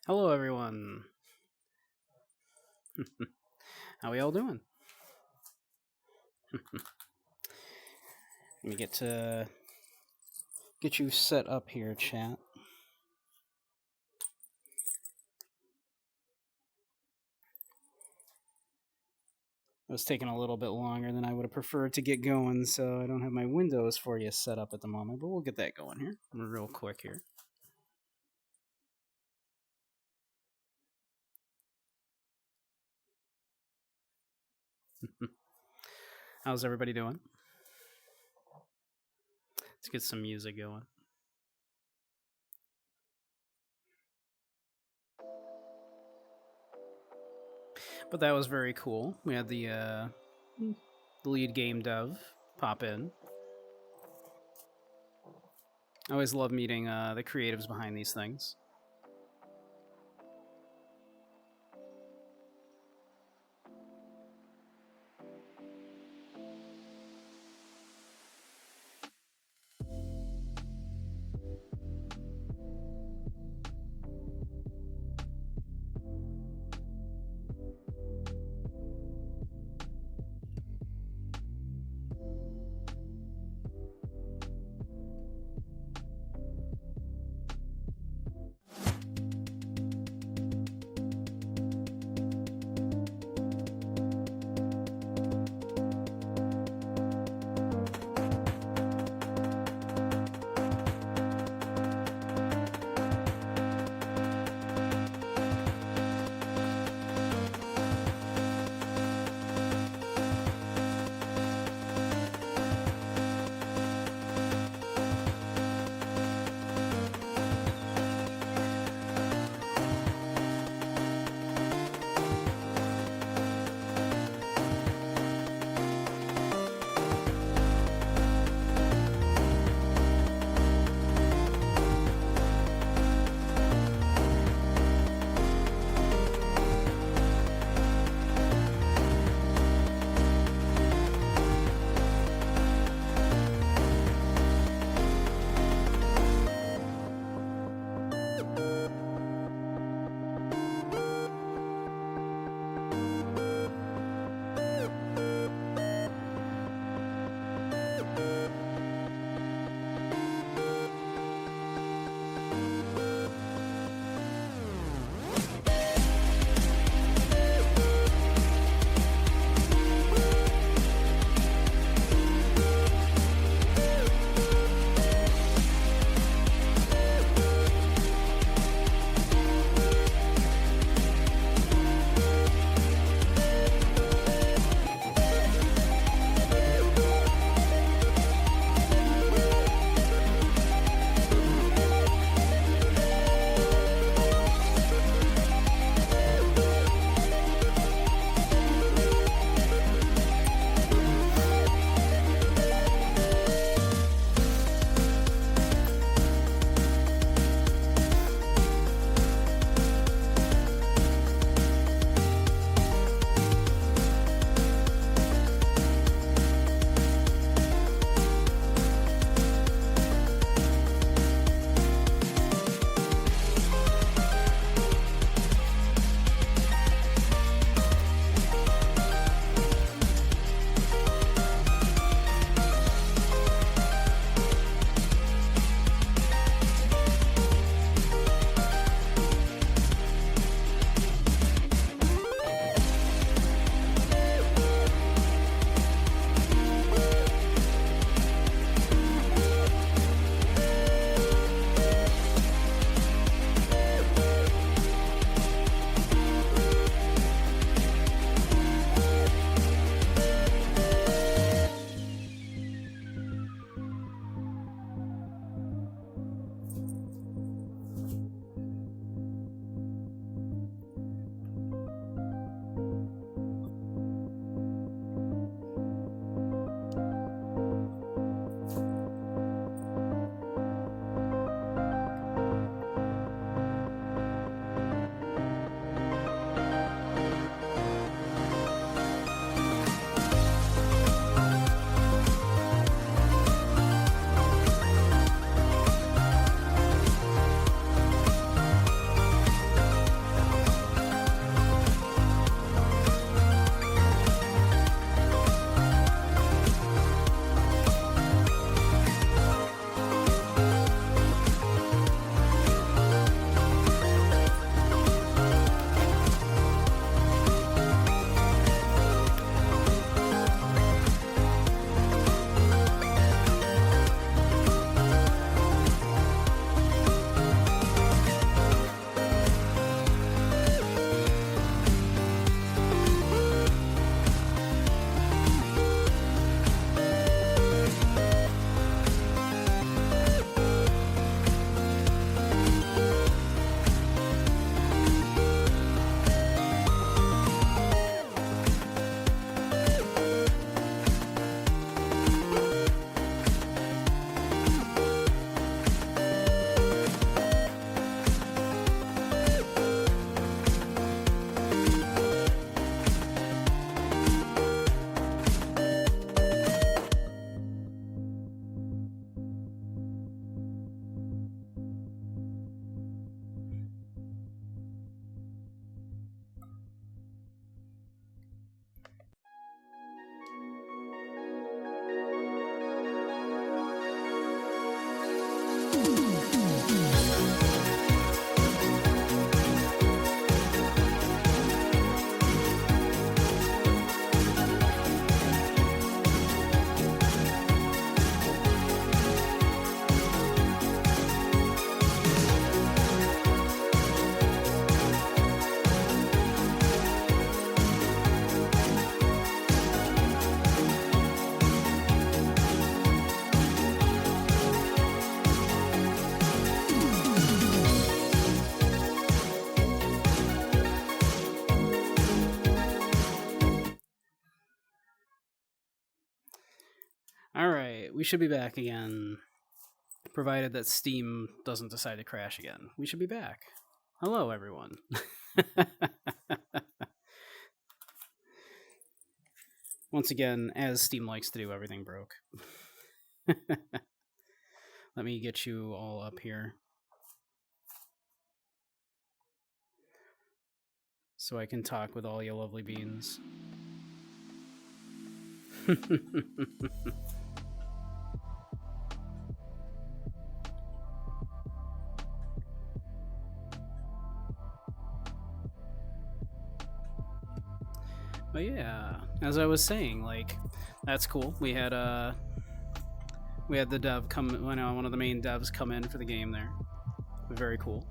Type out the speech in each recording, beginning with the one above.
Hello, everyone. How we all doing? Let me get you set up here, chat. It was taking a little bit longer than I would have preferred to get going, so I don't have my windows for you set up at the moment, but we'll get that going here real quick here. How's everybody doing? Let's get some music going. But that was very cool. We had the lead game dev pop in. I always love meeting the creatives behind these things. Alright, we should be back again. Provided that Steam doesn't decide to crash again. We should be back. Hello, everyone. Once again, as Steam likes to do, everything broke. Let me get you all up here, so I can talk with all you lovely beans. But yeah, as I was saying, like, that's cool. We had the dev come, one of the main devs come in for the game there. Very cool.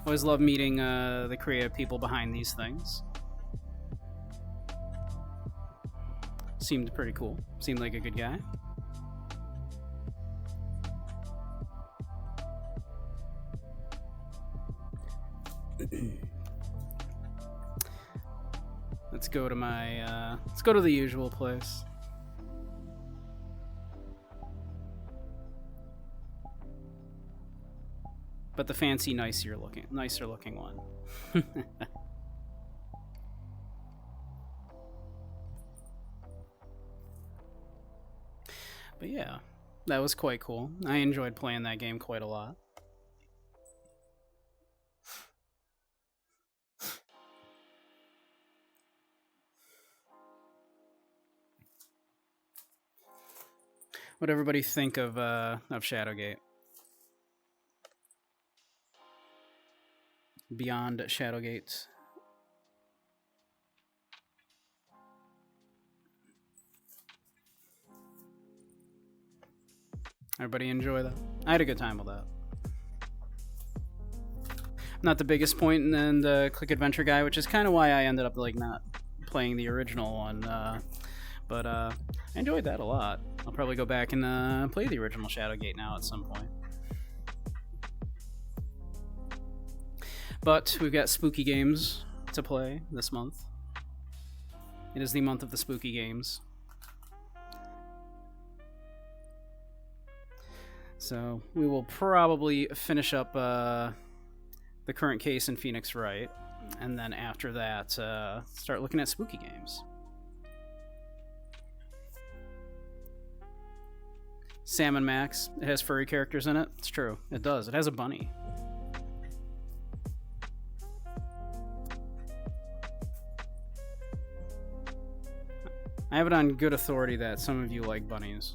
Always love meeting the creative people behind these things. Seemed pretty cool. Seemed like a good guy. Let's go to my let's go to the usual place. But the fancy, nicer looking one. But yeah, that was quite cool. I enjoyed playing that game quite a lot. What'd everybody think of Shadowgate? Beyond Shadowgate. Everybody enjoy that? I had a good time with that. Not the biggest point in the click adventure guy, which is kind of why I ended up like not playing the original one. But I enjoyed that a lot. I'll probably go back and play the original Shadowgate now at some point. But we've got spooky games to play this month. It is the month of the spooky games. So we will probably finish up the current case in Phoenix Wright, and then after that start looking at spooky games. Salmon Max, it has furry characters in it. It's true, it does. It has a bunny. I have it on good authority that some of you like bunnies.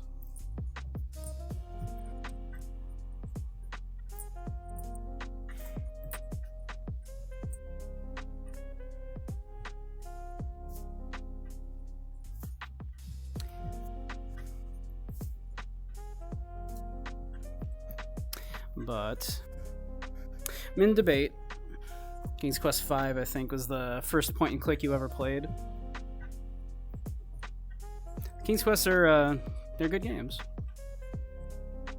But I'm in debate. King's Quest V, I think, was the first point and click you ever played. King's Quest are they're good games. I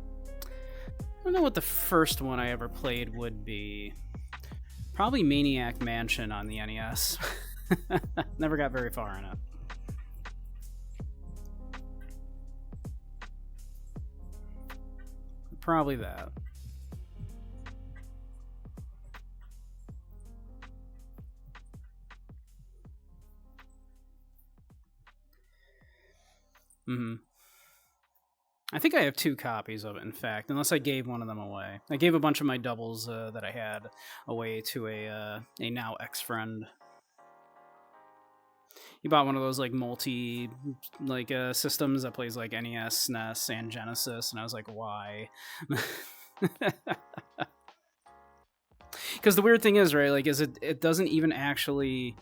don't know what the first one I ever played would be. Probably Maniac Mansion on the NES. Never got very far in it. Probably that. I think I have 2 copies of it, in fact, unless I gave one of them away. I gave a bunch of my doubles that I had away to a now ex-friend. He bought one of those like multi systems that plays like NES, SNES, and Genesis, and I was like, why? Because the weird thing is, right, like, is it doesn't even actually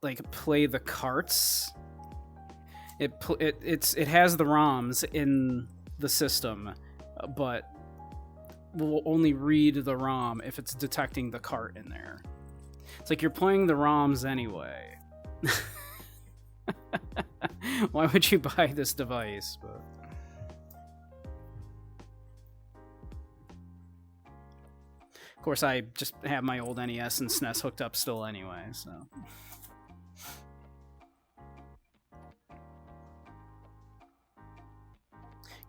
like play the carts. It has the ROMs in the system, but will only read the ROM if it's detecting the cart in there. It's like you're playing the ROMs anyway. Why would you buy this device? But of course, I just have my old NES and SNES hooked up still anyway, so.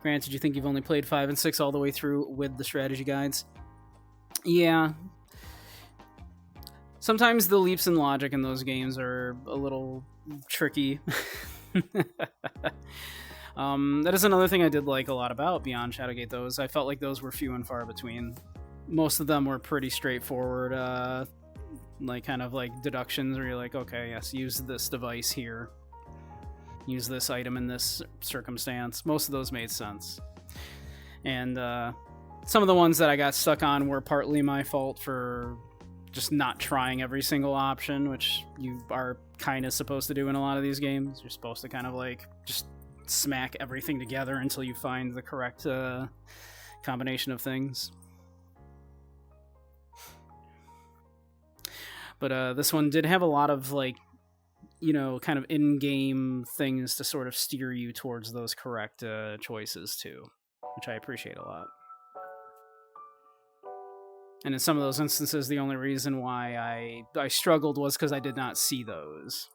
Granted, you think you've only played 5 and 6 all the way through with the strategy guides. Yeah. Sometimes the leaps in logic in those games are a little tricky. That is another thing I did like a lot about Beyond Shadowgate, though, is I felt like those were few and far between. Most of them were pretty straightforward, like kind of like deductions where you're like, okay, yes, use this device here. Use this item in this circumstance. Most of those made sense. And some of the ones that I got stuck on were partly my fault for just not trying every single option, which you are kind of supposed to do in a lot of these games. You're supposed to kind of like just smack everything together until you find the correct combination of things. But this one did have a lot of, like, you know, kind of in-game things to sort of steer you towards those correct choices too, which I appreciate a lot. And in some of those instances, the only reason why I struggled was because I did not see those.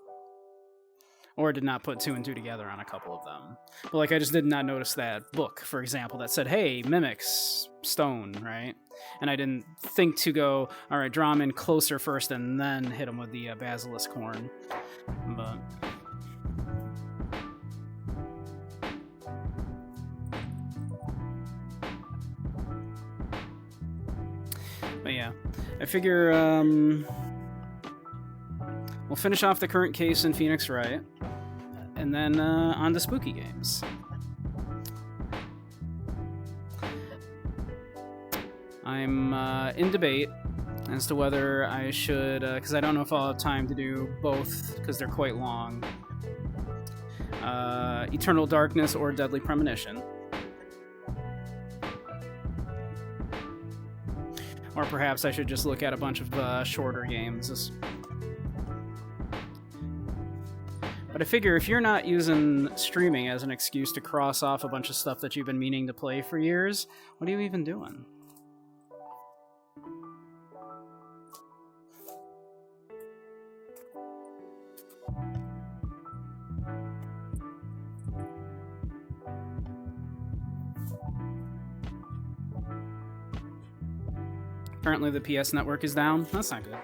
Or did not put 2 and 2 together on a couple of them. But, like, I just did not notice that book, for example, that said, hey, mimics stone, right? And I didn't think to go, all right, draw him in closer first and then hit him with the basilisk horn. But yeah, I figure we'll finish off the current case in Phoenix Wright, and then on to spooky games. I'm in debate as to whether I should, because I don't know if I'll have time to do both, because they're quite long. Eternal Darkness or Deadly Premonition. Or perhaps I should just look at a bunch of shorter games. But I figure if you're not using streaming as an excuse to cross off a bunch of stuff that you've been meaning to play for years, what are you even doing? Apparently the PS network is down. That's not good.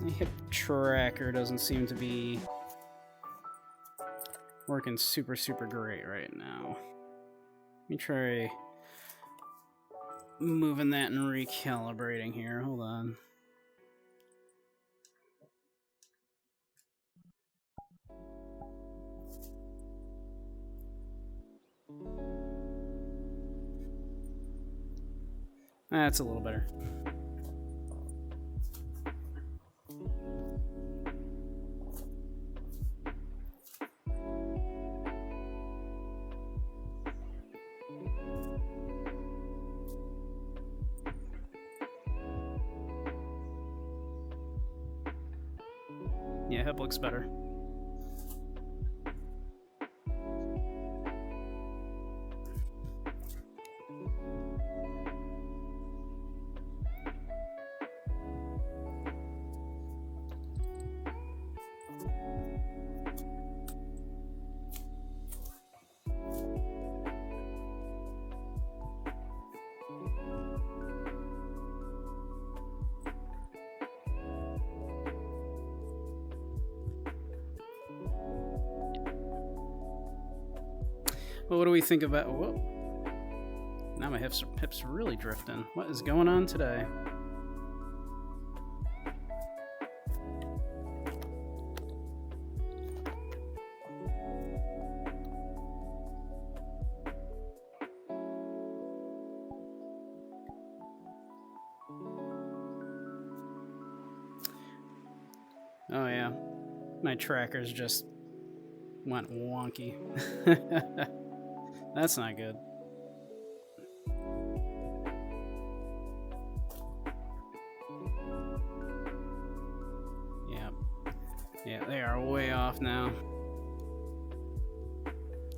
My hip tracker doesn't seem to be working super great right now. Let me try moving that and recalibrating here. Hold on. That's a little better. Yeah, hip looks better. Well, what do we think about... Whoa. Now my hips are really drifting. What is going on today? Oh yeah, my tracker's just went wonky. That's not good. Yeah. Yeah, they are way off now.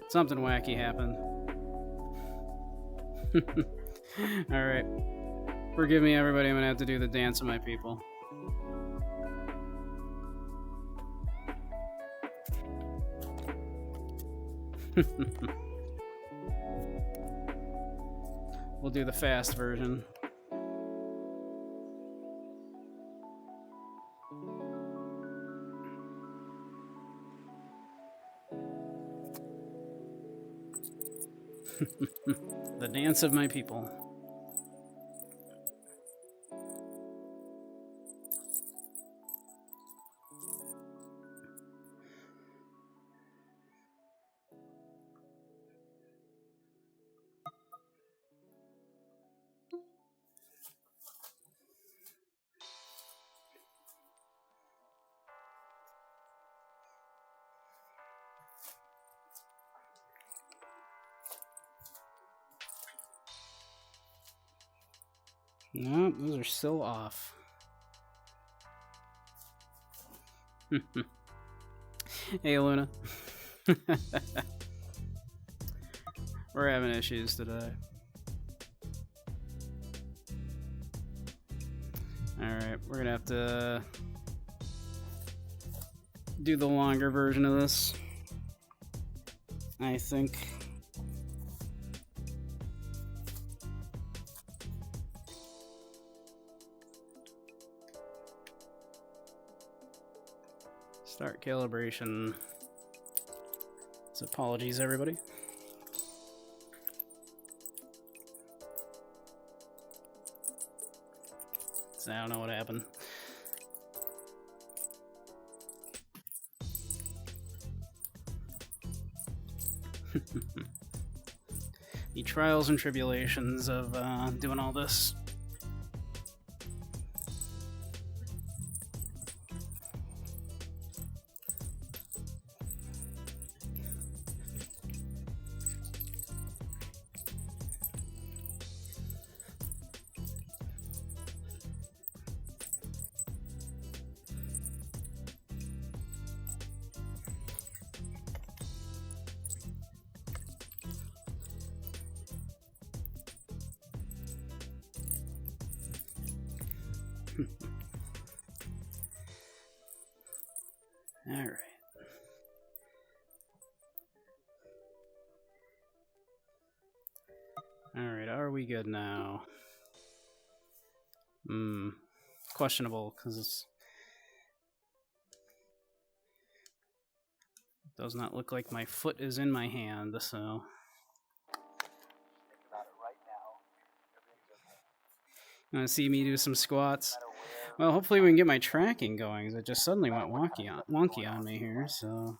Something wacky happened. Alright. Forgive me, everybody. I'm gonna have to do the dance of my people. We'll do the fast version. The dance of my people. No, those are still off. Hey, Luna. We're having issues today. Alright, we're gonna have to do the longer version of this, I think. Start calibration. So apologies, everybody. So I don't know what happened. The trials and tribulations of doing all this. All right. All right, are we good now? Questionable, because it does not look like my foot is in my hand, so... You want to see me do some squats? Well, hopefully we can get my tracking going, because it just suddenly went wonky on me here, so...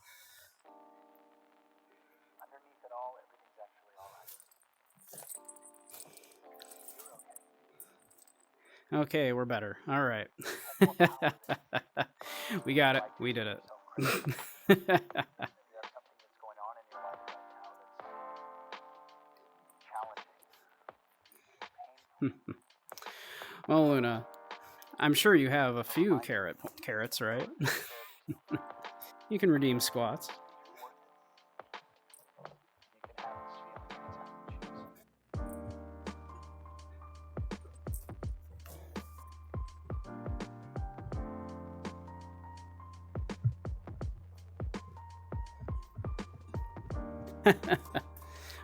Okay, we're better. All right. We got it. We did it. Well, Luna, I'm sure you have a few carrots, right? You can redeem squats.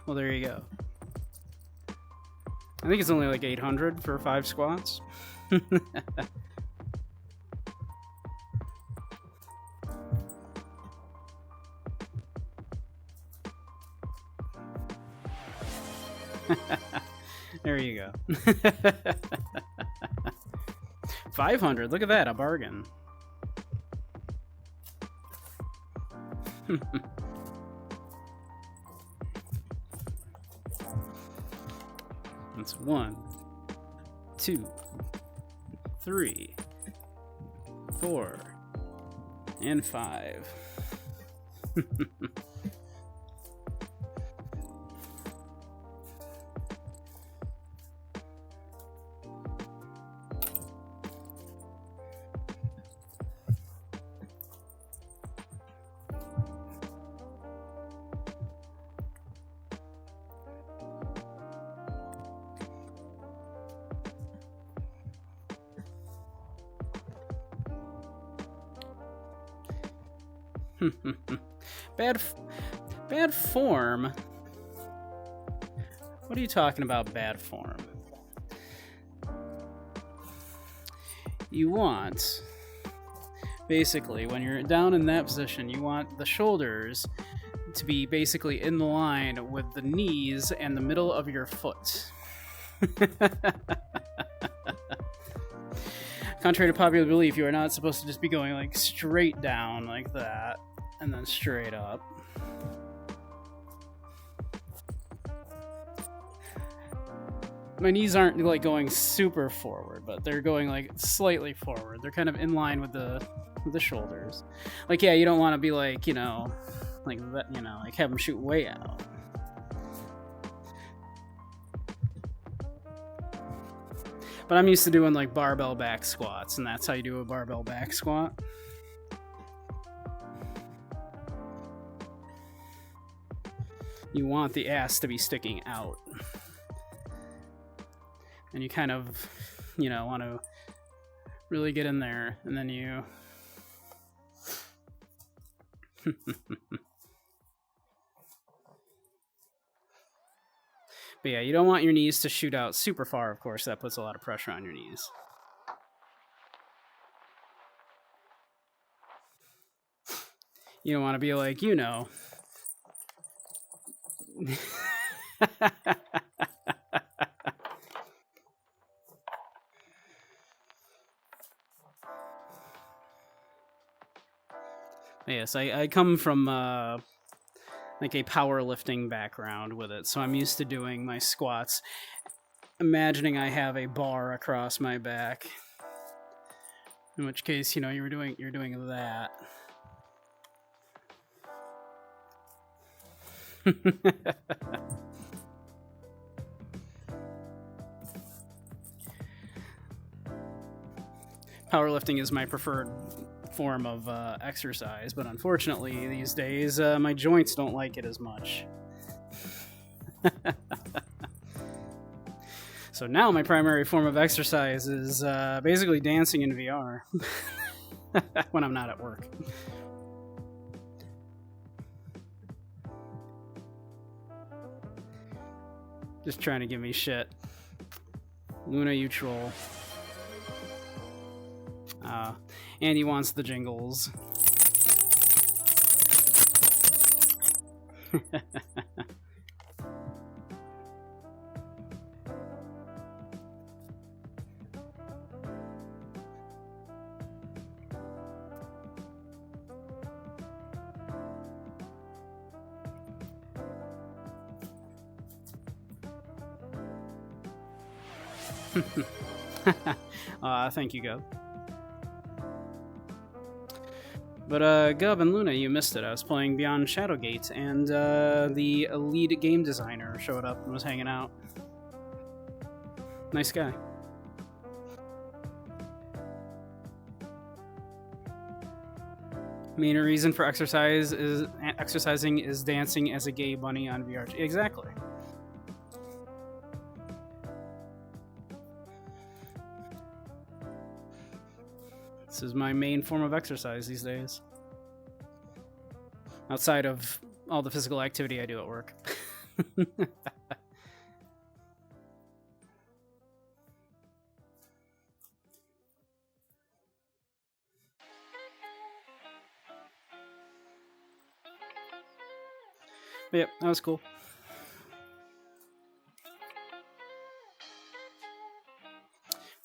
Well, there you go. I think it's only like 800 for 5 squats. There you go. 500, look at that, a bargain. That's 1, 2, 3, 4, and 5. Bad form? What are you talking about, bad form? You want, basically, when you're down in that position, you want the shoulders to be basically in line with the knees and the middle of your foot. Contrary to popular belief, you are not supposed to just be going like straight down like that and then straight up. My knees aren't like going super forward, but they're going like slightly forward. They're kind of in line with the shoulders. Like, yeah, you don't want to be like, you know, like that, you know, like have them shoot way out. But I'm used to doing like barbell back squats, and that's how you do a barbell back squat. You want the ass to be sticking out. And you kind of, you know, want to really get in there, and then you... But yeah, you don't want your knees to shoot out super far, of course. That puts a lot of pressure on your knees. You don't want to be like, you know... Yes, I come from like a powerlifting background with it, so I'm used to doing my squats, imagining I have a bar across my back. In which case, you know, you're doing that. Powerlifting is my preferred form of exercise, but unfortunately these days my joints don't like it as much. So now my primary form of exercise is basically dancing in VR when I'm not at work. Just trying to give me shit. Luna, you troll. And he wants the jingles. Thank you, Gub. But, Gub and Luna, you missed it. I was playing Beyond Shadowgate, and the lead game designer showed up and was hanging out. Nice guy. Main reason for exercising is dancing as a gay bunny on VRChat. Exactly. This is my main form of exercise these days. Outside of all the physical activity I do at work. But yep, that was cool.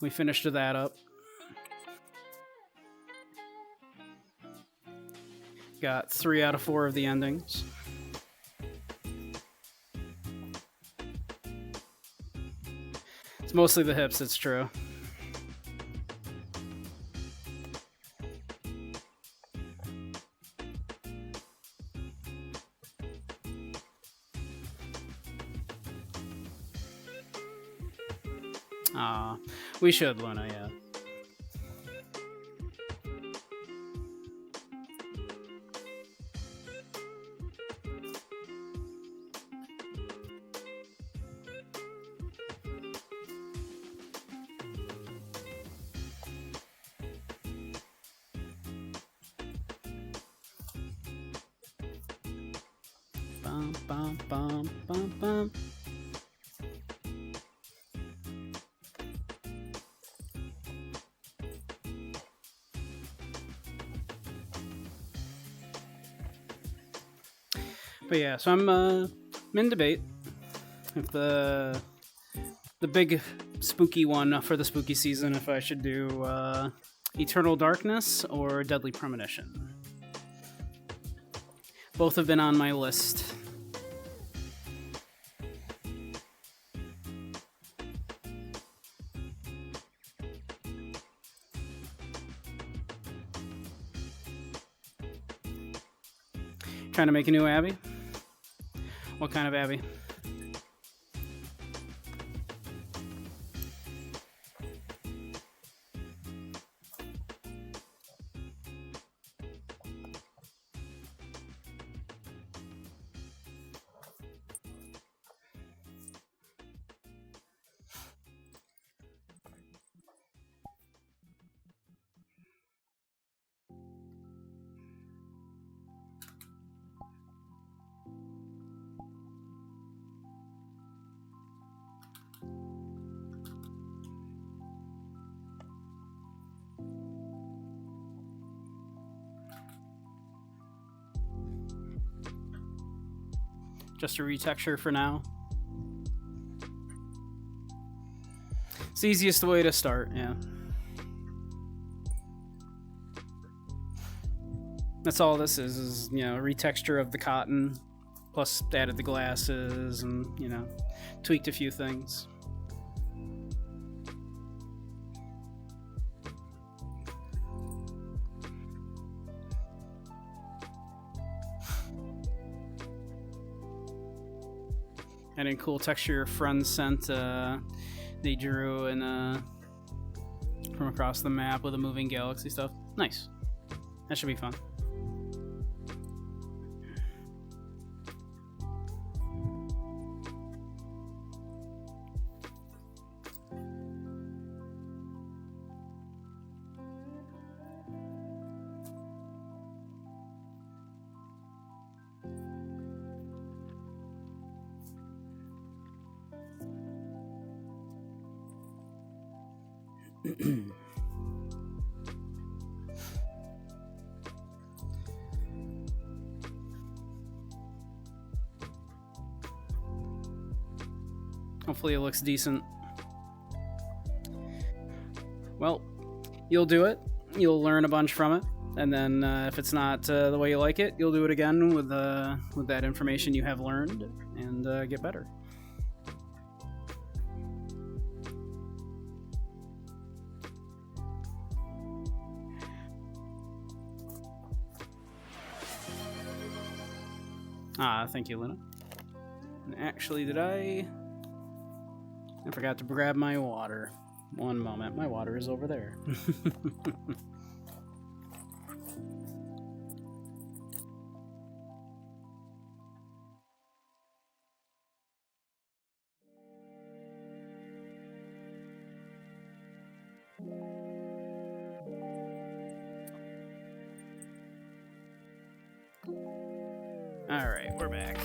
We finished that up. Got 3 out of 4 of the endings. It's mostly the hips, it's true. We should, Luna, yeah. Bum, bum, bum, bum, bum. But yeah, so I'm in debate if the big spooky one for the spooky season, if I should do Eternal Darkness or Deadly Premonition. Both have been on my list. Trying to make a new Abbey? What kind of Abbey? Just a retexture for now. It's the easiest way to start, yeah. That's all this is, you know, a retexture of the cotton, plus added the glasses and, you know, tweaked a few things. And a cool texture your friend sent, they drew in, from across the map with a moving galaxy stuff. Nice. That should be fun. Hopefully it looks decent. Well, you'll do it. You'll learn a bunch from it. And then if it's not the way you like it, you'll do it again with that information you have learned and get better. Thank you, Luna. And actually, I forgot to grab my water. One moment. My water is over there. All right, we're back.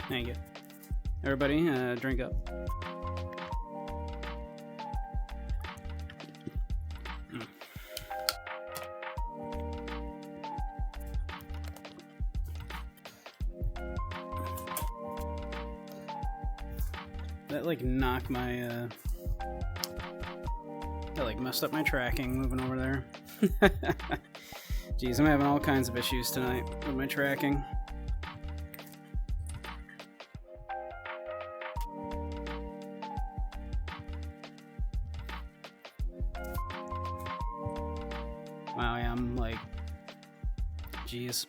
Thank you. Everybody, drink up. That like knocked my that like messed up my tracking moving over there. Jeez, I'm having all kinds of issues tonight with my tracking. Wow, yeah, I'm like, jeez,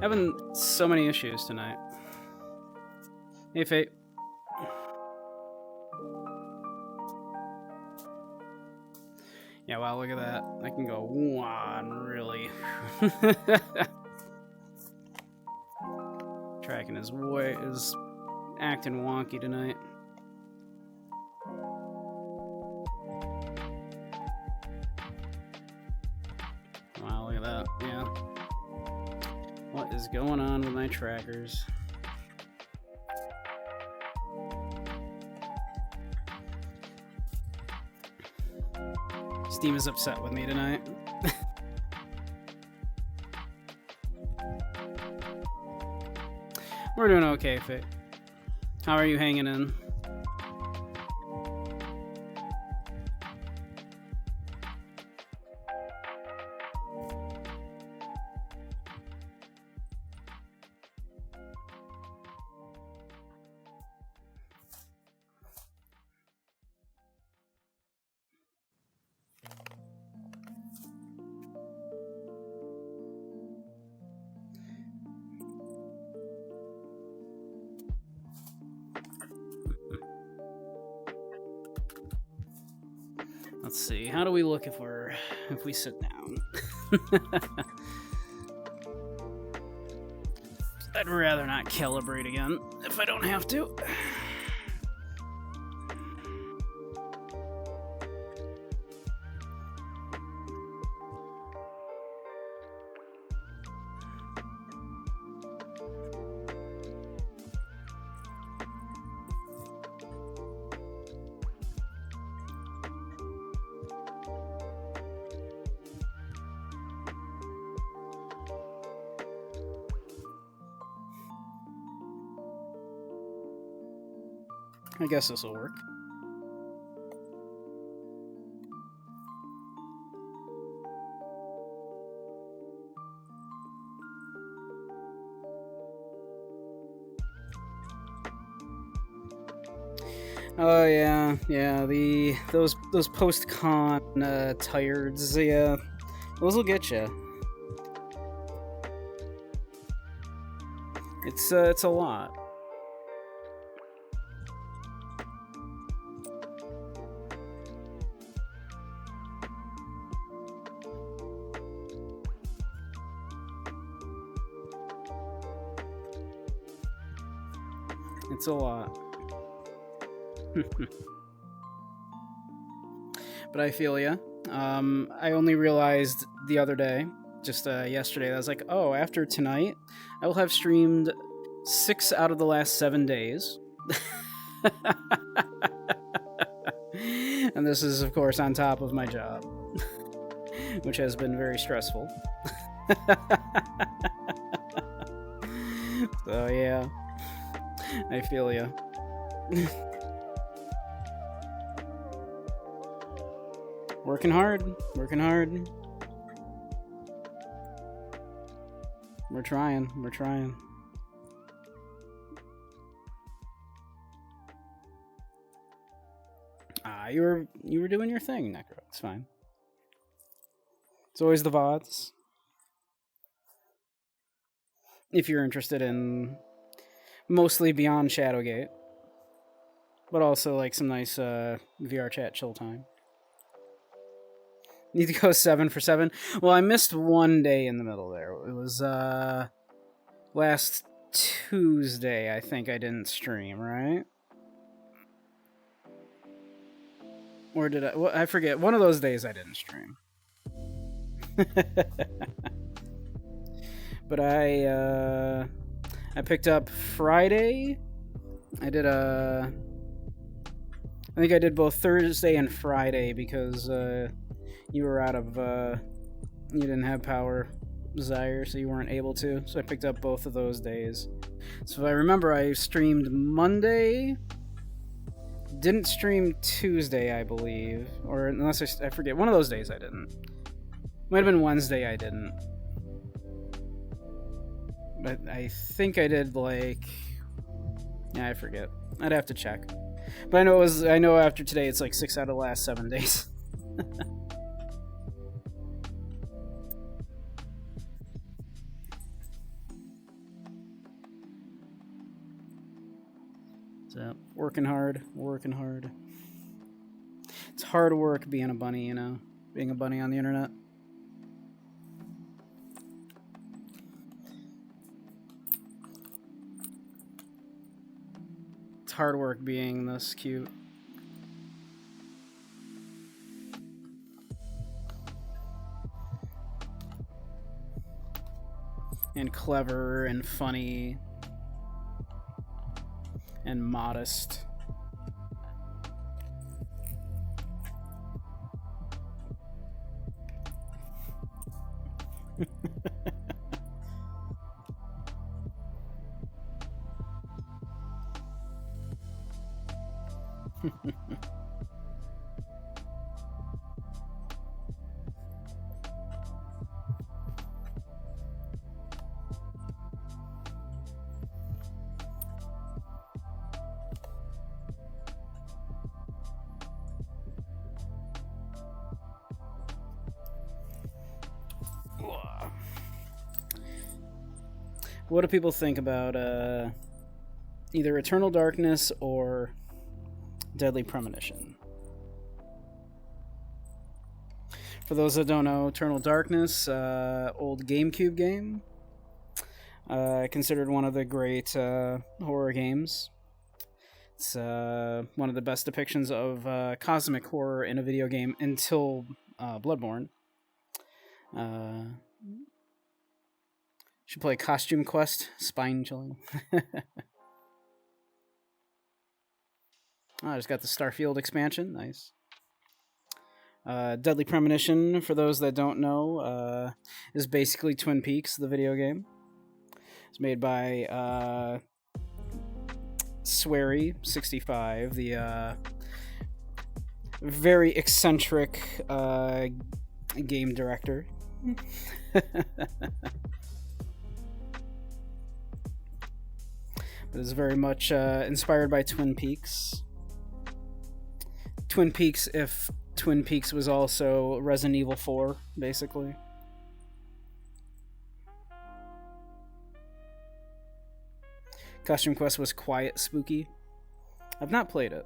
having so many issues tonight. Hey, Fate. Yeah, wow, look at that. I can go on, really. Tracking is acting wonky tonight. Wow, look at that. Yeah. What is going on with my trackers? Steam is upset with me tonight. We're doing okay, Fate. How are you hanging in? Let's see. How do we look if we sit down? I'd rather not calibrate again if I don't have to. I guess this will work. Oh yeah, those post-con tireds, yeah, those will get you. It's a lot. It's a lot. But I feel ya. I only realized the other day, just yesterday, I was like, oh, after tonight, I will have streamed 6 out of the last 7 days. And this is, of course, on top of my job, which has been very stressful. So, yeah. I feel ya. Working hard. We're trying. You were doing your thing, Necro. It's fine. It's always the VODs. If you're interested in mostly beyond Shadowgate, but also like some nice VRChat chill time. Need to go 7 for 7. Well, I missed one day in the middle there. It was last Tuesday, I think I didn't stream, right? Or did I? Well, I forget. One of those days I didn't stream. But I picked up Friday. I think I did both Thursday and Friday because you were out of you didn't have power, Zyre, so you weren't able to. So I picked up both of those days. So if I remember, I streamed Monday. Didn't stream Tuesday, I believe, or unless I forget. One of those days I didn't. Might have been Wednesday I didn't. But I think I did like. Yeah, I forget. I'd have to check. But I know after today it's like 6 out of the last 7 days. working hard. It's hard work being a bunny, you know, being a bunny on the internet. It's hard work being this cute. And clever and funny and modest. What do people think about either Eternal Darkness or Deadly Premonition? For those that don't know, Eternal Darkness, old GameCube game, considered one of the great horror games. It's one of the best depictions of cosmic horror in a video game until Bloodborne. Should play Costume Quest, spine chilling. I just got the Starfield expansion, nice. Deadly Premonition, for those that don't know, is basically Twin Peaks, the video game. It's made by Swery65, the very eccentric game director. But it's very much inspired by Twin Peaks. Twin Peaks, if Twin Peaks was also Resident Evil 4, basically. Costume Quest was quiet, spooky. I've not played it.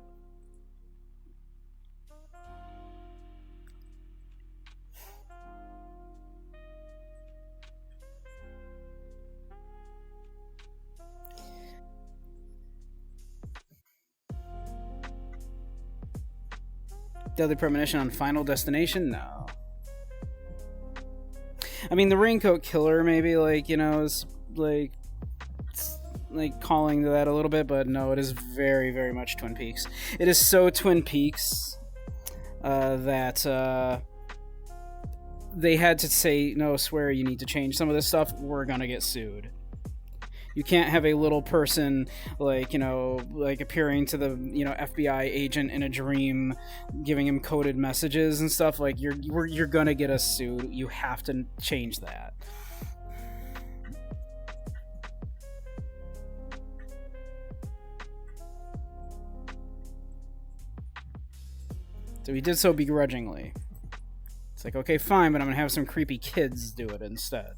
Deadly Premonition on Final Destination? No. I mean, the Raincoat Killer maybe, like, you know, is like calling to that a little bit, but no, it is very, very much Twin Peaks. It is so Twin Peaks that they had to say, no, swear you need to change some of this stuff. We're gonna get sued. You can't have a little person, like, you know, like appearing to the, you know, FBI agent in a dream, giving him coded messages and stuff. Like, you're gonna get us sued. You have to change that. So he did so begrudgingly. It's like, okay, fine, but I'm gonna have some creepy kids do it instead.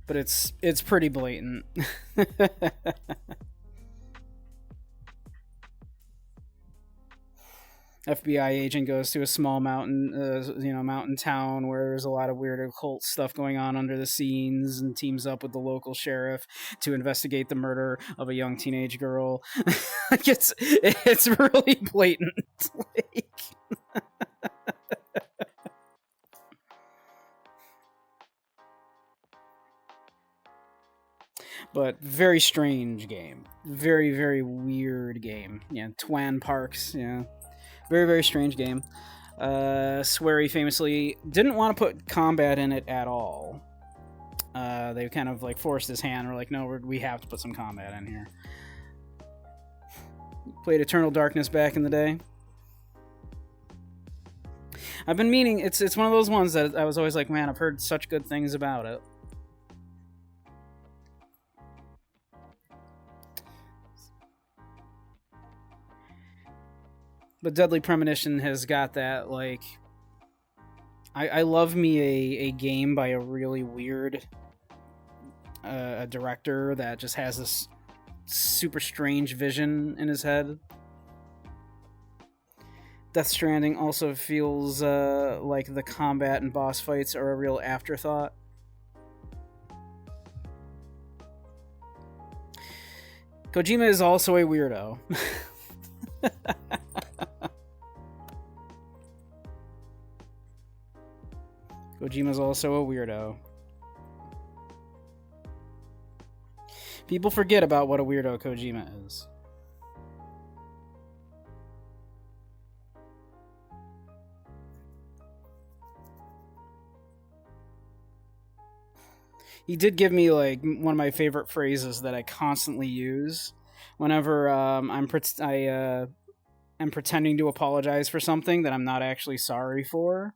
But it's pretty blatant. FBI agent goes to a small mountain, mountain town where there's a lot of weird occult stuff going on under the scenes, and teams up with the local sheriff to investigate the murder of a young teenage girl. Like, it's really blatant. Like... But very strange game. Very, very weird game. Yeah, Twan Parks, yeah. Very, very strange game. Swery famously didn't want to put combat in it at all. They kind of like forced his hand. We're like, no, we have to put some combat in here. Played Eternal Darkness back in the day. I've been meaning, it's one of those ones that I was always like, man, I've heard such good things about it. But Deadly Premonition has got that, like... I love me a game by a really weird a director that just has this super strange vision in his head. Death Stranding also feels like the combat and boss fights are a real afterthought. Kojima is also a weirdo. Kojima's also a weirdo. People forget about what a weirdo Kojima is. He did give me like one of my favorite phrases that I constantly use whenever I'm pretending to apologize for something that I'm not actually sorry for.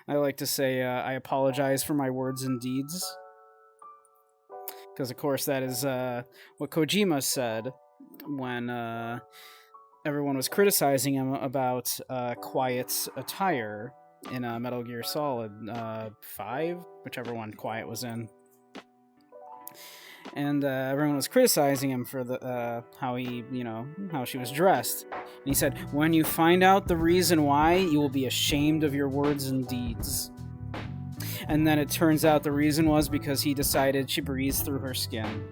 I like to say I apologize for my words and deeds, because of course that is what Kojima said when everyone was criticizing him about Quiet's attire in Metal Gear Solid 5, whichever one Quiet was in. And everyone was criticizing him for the how she was dressed. And he said, "When you find out the reason why, you will be ashamed of your words and deeds." And then it turns out the reason was because he decided she breathes through her skin.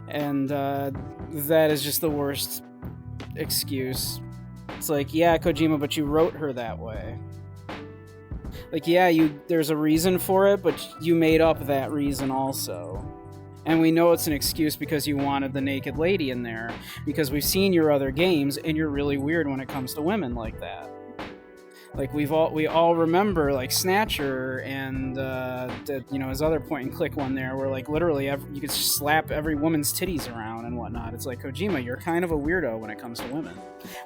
And that is just the worst excuse. It's like, yeah, Kojima, but you wrote her that way. Like, yeah, there's a reason for it, but you made up that reason also. And we know it's an excuse because you wanted the naked lady in there, because we've seen your other games, and you're really weird when it comes to women like that. Like, we all remember, like, Snatcher and, his other point-and-click one there, where, like, literally you could slap every woman's titties around and whatnot. It's like, Kojima, you're kind of a weirdo when it comes to women.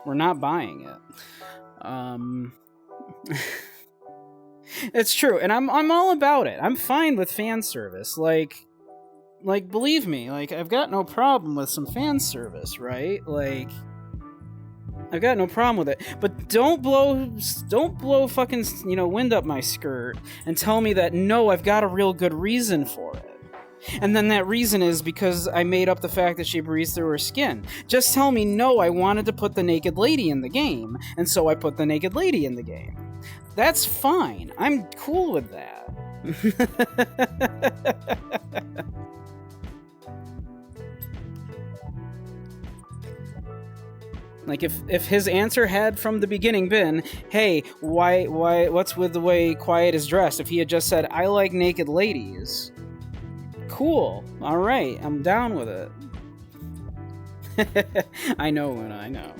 We're not buying it. It's true, and I'm all about it. I'm fine with fan service. Like believe me, like, I've got no problem with some fan service, right? Like, I've got no problem with it. But don't blow fucking, wind up my skirt and tell me that, no, I've got a real good reason for it. And then that reason is because I made up the fact that she breathes through her skin. Just tell me, no, I wanted to put the naked lady in the game, and so I put the naked lady in the game. That's fine. I'm cool with that. Like, if his answer had from the beginning been, hey, what's with the way Quiet is dressed? If he had just said, I like naked ladies, cool, all right, I'm down with it. I know, Luna, I know.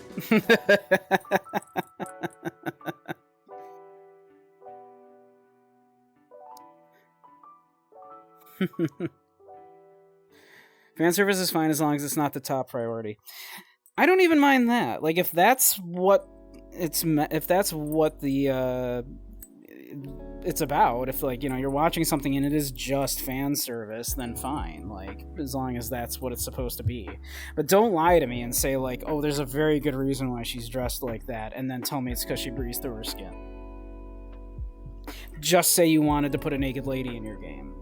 Fan service is fine as long as it's not the top priority. I don't even mind that. Like, if that's what it's about, if, like, you're watching something and it is just fan service, then fine, like, as long as that's what it's supposed to be. But don't lie to me and say, like, oh, there's a very good reason why she's dressed like that, and then tell me it's because she breathes through her skin. Just say you wanted to put a naked lady in your game.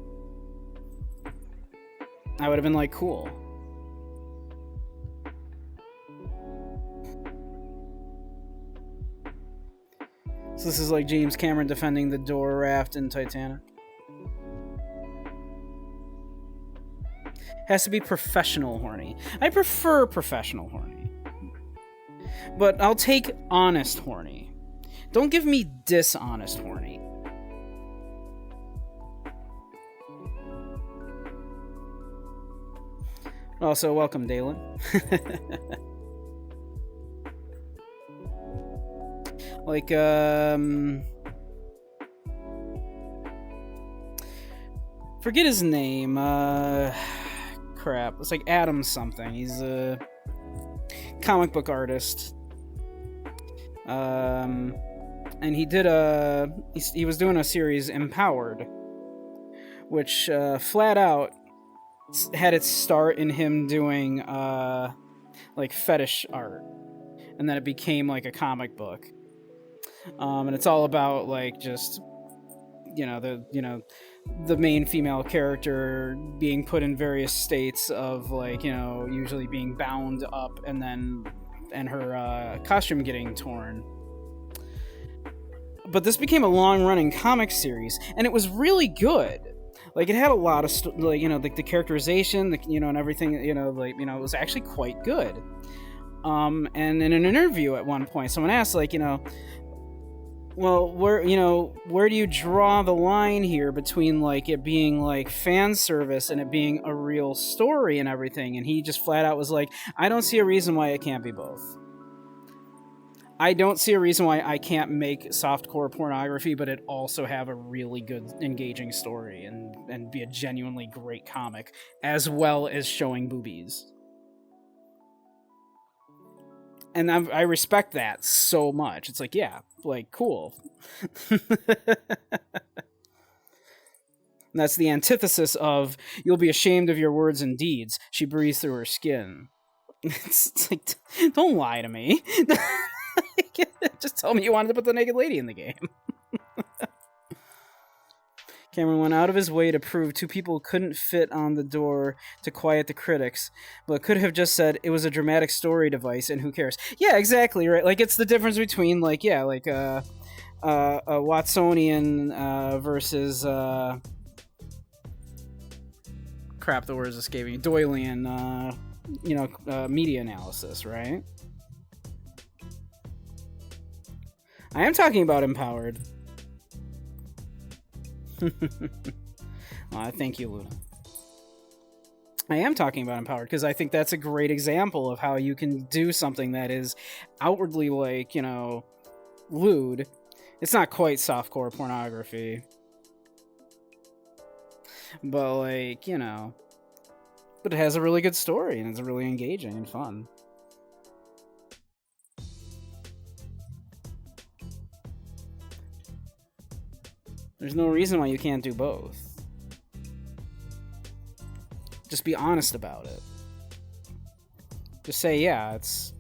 I would have been like, cool. So this is like James Cameron defending the door raft in Titanic. Has to be professional horny. I prefer professional horny. But I'll take honest horny. Don't give me dishonest horny. Also, welcome, Dalen. Like, forget his name. Crap. It's like Adam something. He's a comic book artist. And he did he was doing a series, Empowered, which flat out had its start in him doing like fetish art, and then it became like a comic book. And it's all about, like, just the main female character being put in various states of like, usually being bound up and her costume getting torn. But this became a long-running comic series, and it was really good. Like, it had a lot of the characterization, and everything. It was actually quite good. And in an interview at one point, someone asked, like, well, where do you draw the line here between like it being like fan service and it being a real story and everything? And he just flat out was like, I don't see a reason why it can't be both. I don't see a reason why I can't make softcore pornography, but it also have a really good, engaging story and be a genuinely great comic, as well as showing boobies. And I respect that so much. It's like, yeah, like, cool. That's the antithesis of, you'll be ashamed of your words and deeds. She breathes through her skin. It's like, don't lie to me. Just tell me you wanted to put the naked lady in the game. Cameron went out of his way to prove two people couldn't fit on the door to quiet the critics, but could have just said it was a dramatic story device, and who cares? Yeah, exactly, right? Like, it's the difference between, like, yeah, like, a Watsonian versus, crap, the word is escaping me, Doylean, media analysis, right? I am talking about Empowered. Thank you, Luna. I am talking about Empowered because I think that's a great example of how you can do something that is outwardly like, lewd. It's not quite softcore pornography. But like, but it has a really good story and it's really engaging and fun. There's no reason why you can't do both. Just be honest about it. Just say, yeah, it's,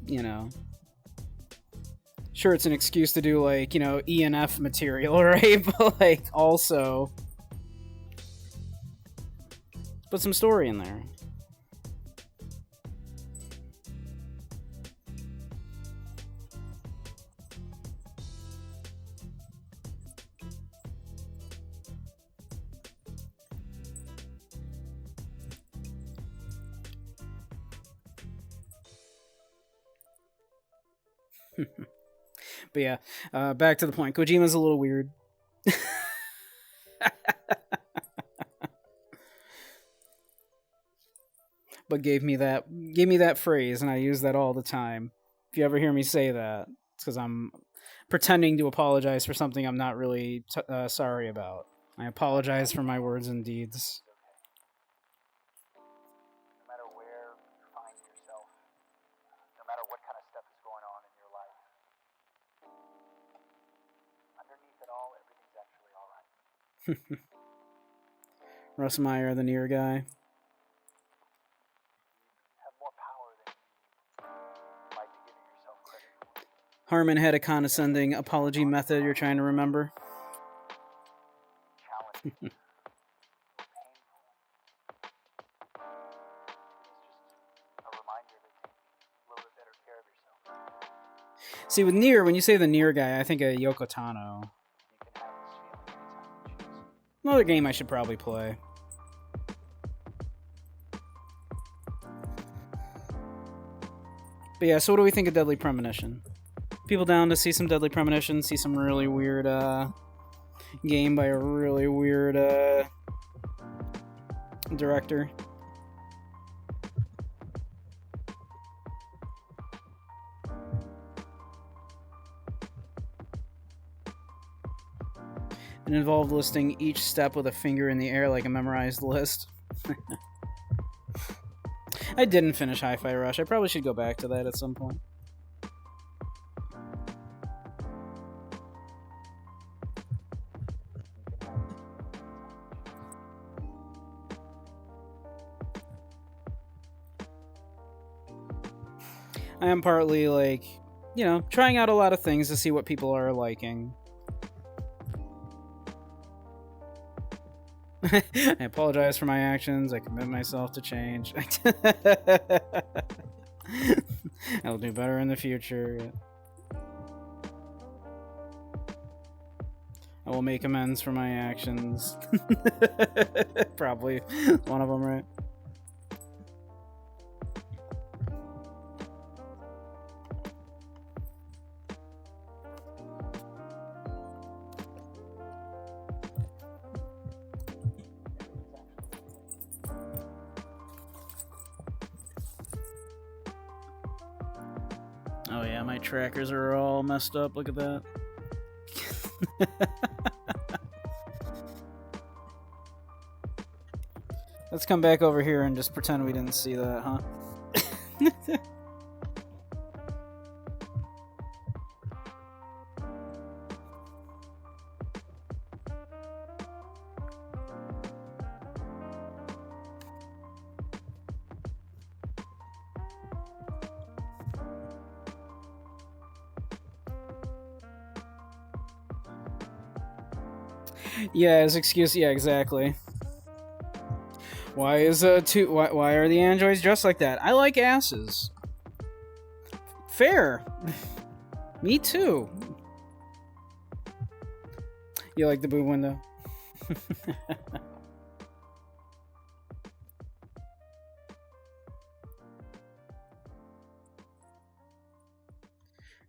sure, it's an excuse to do, like, E and F material, right? But, like, also put some story in there. But yeah, back to the point. Kojima's a little weird. But gave me that phrase, and I use that all the time. If you ever hear me say that, it's because I'm pretending to apologize for something I'm not really sorry about. I apologize for my words and deeds. No matter where you find yourself, no matter what kind of stuff is going on in your life, underneath it all, everything's actually all right. Russ Meyer, the Nier guy. Harmon had a condescending apology method you're trying to remember. See, with Nier, when you say the Nier guy, I think of Yoko Tano. Another game I should probably play. But yeah, so what do we think of Deadly Premonition? People down to see some Deadly Premonition, see some really weird game by a really weird director. It involved listing each step with a finger in the air like a memorized list. I didn't finish Hi-Fi Rush. I probably should go back to that at some point. I am partly like, trying out a lot of things to see what people are liking. I apologize for my actions. I commit myself to change. I'll do better in the future. I will make amends for my actions. Probably one of them, right? Oh yeah, my trackers are all messed up. Look at that. Let's come back over here and just pretend we didn't see that, huh? Yeah, as excuse. Yeah, exactly. Why is why are the androids dressed like that? I like asses. Fair. Me too. You like the boob window?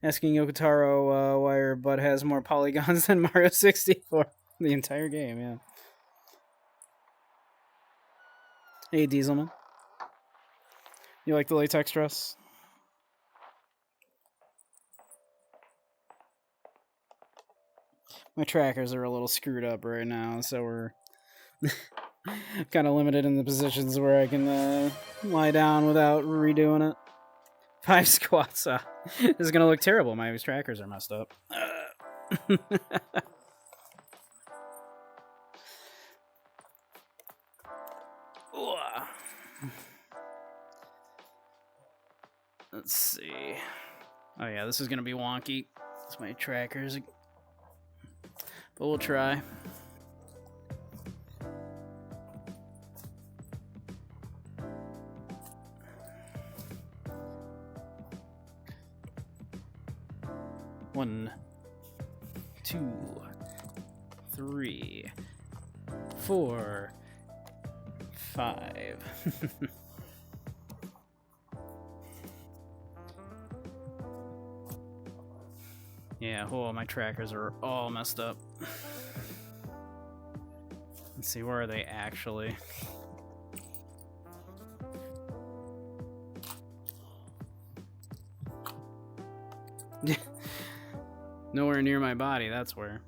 Asking Yokotaro why her butt has more polygons than Mario 64. The entire game, yeah. Hey, Dieselman. You like the latex dress? My trackers are a little screwed up right now, so we're kind of limited in the positions where I can lie down without redoing it. 5 squats. This is gonna look terrible. My trackers are messed up. Let's see. Oh yeah, this is gonna be wonky. It's my trackers, but we'll try. One, 2, 3, 4, 5. Yeah, oh, my trackers are all messed up. Let's see, where are they actually? Nowhere near my body, that's where.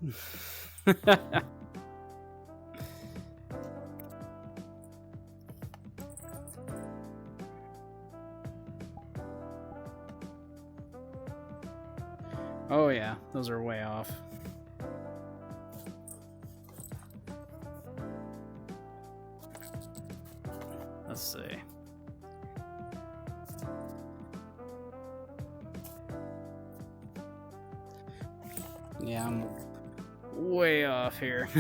Oh yeah, those are way off. Let's see. Yeah, I'm way off here.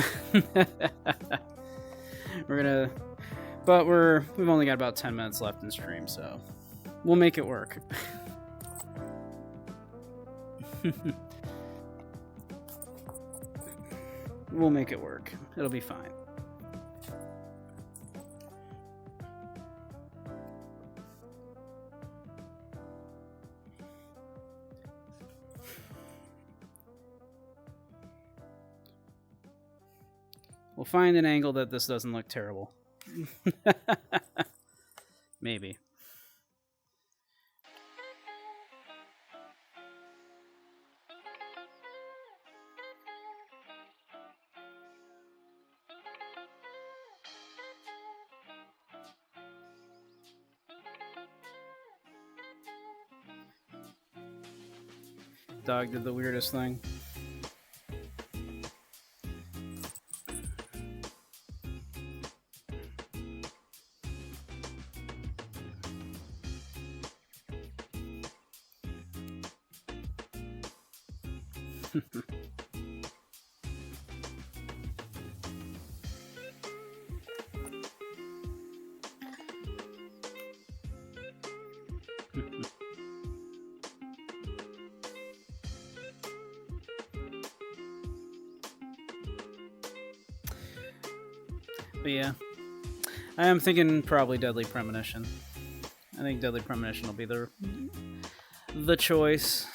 We've only got about 10 minutes left in stream, so we'll make it work. We'll make it work. It'll be fine. We'll find an angle that this doesn't look terrible. Maybe. Dog did the weirdest thing. But yeah, I am thinking probably Deadly Premonition. I think Deadly Premonition will be the choice.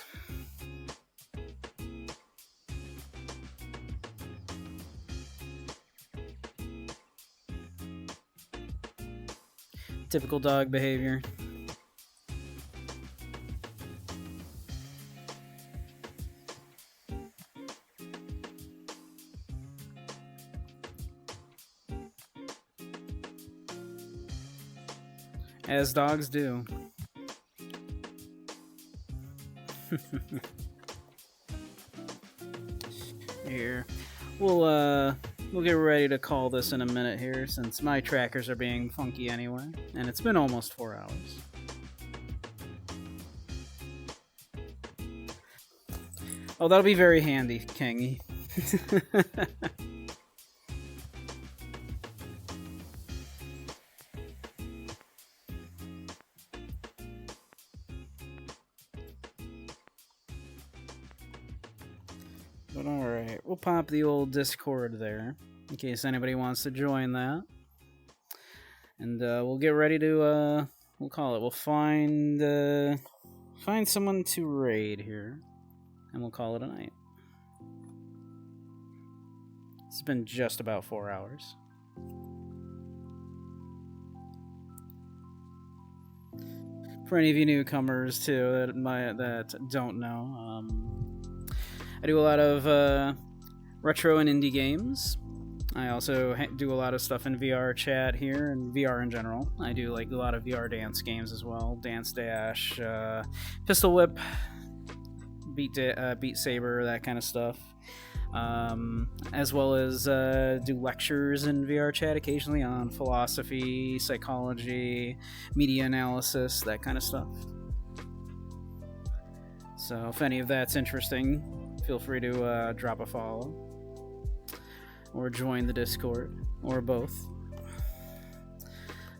Typical dog behavior. As dogs do. Here. We'll get ready to call this in a minute here, since my trackers are being funky anyway, and it's been almost 4 hours. Oh, that'll be very handy, Kangy. But alright, we'll pop the old Discord there, in case anybody wants to join that. And we'll get ready to, we'll call it, we'll find someone to raid here, and we'll call it a night. It's been just about 4 hours. For any of you newcomers too that don't know, I do a lot of retro and indie games. I also do a lot of stuff in VRChat here and VR in general. I do like a lot of VR dance games as well. Dance Dash, Pistol Whip, Beat Saber, that kind of stuff. As well as do lectures in VRChat occasionally on philosophy, psychology, media analysis, that kind of stuff. So if any of that's interesting, feel free to drop a follow or join the Discord, or both.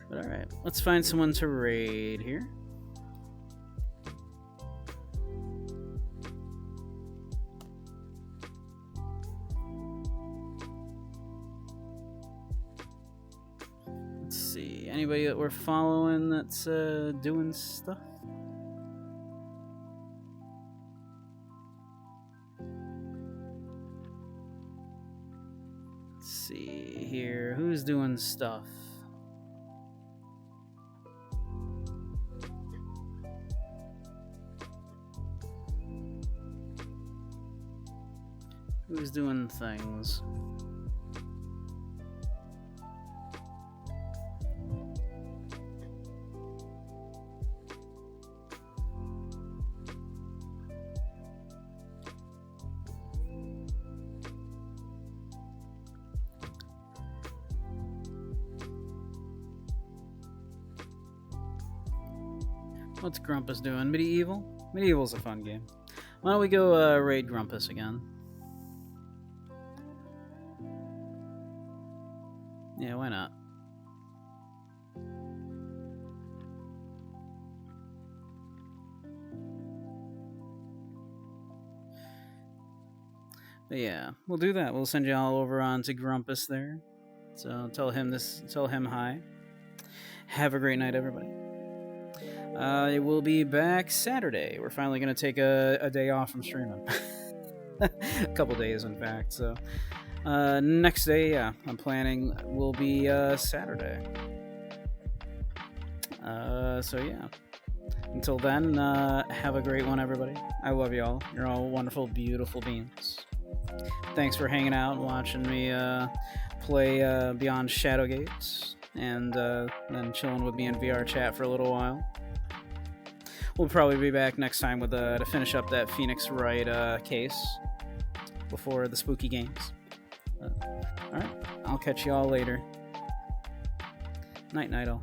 But alright, let's find someone to raid here. Let's see, anybody that we're following that's doing stuff? See here, who's doing stuff? Who's doing things? What's Grumpus doing? Medieval? Medieval's a fun game. Why don't we go raid Grumpus again? Yeah, why not? But yeah, we'll do that. We'll send you all over onto Grumpus there. So tell him hi. Have a great night, everybody. I will be back Saturday. We're finally going to take a day off from streaming. A couple days, in fact. So next day, yeah, I'm planning will be Saturday. So yeah. Until then, have a great one, everybody. I love y'all. You're all wonderful, beautiful beings. Thanks for hanging out and watching me play Beyond Shadowgate, and then chilling with me in VRChat for a little while. We'll probably be back next time with to finish up that Phoenix Wright case before the spooky games. Alright, I'll catch y'all later. Night, all.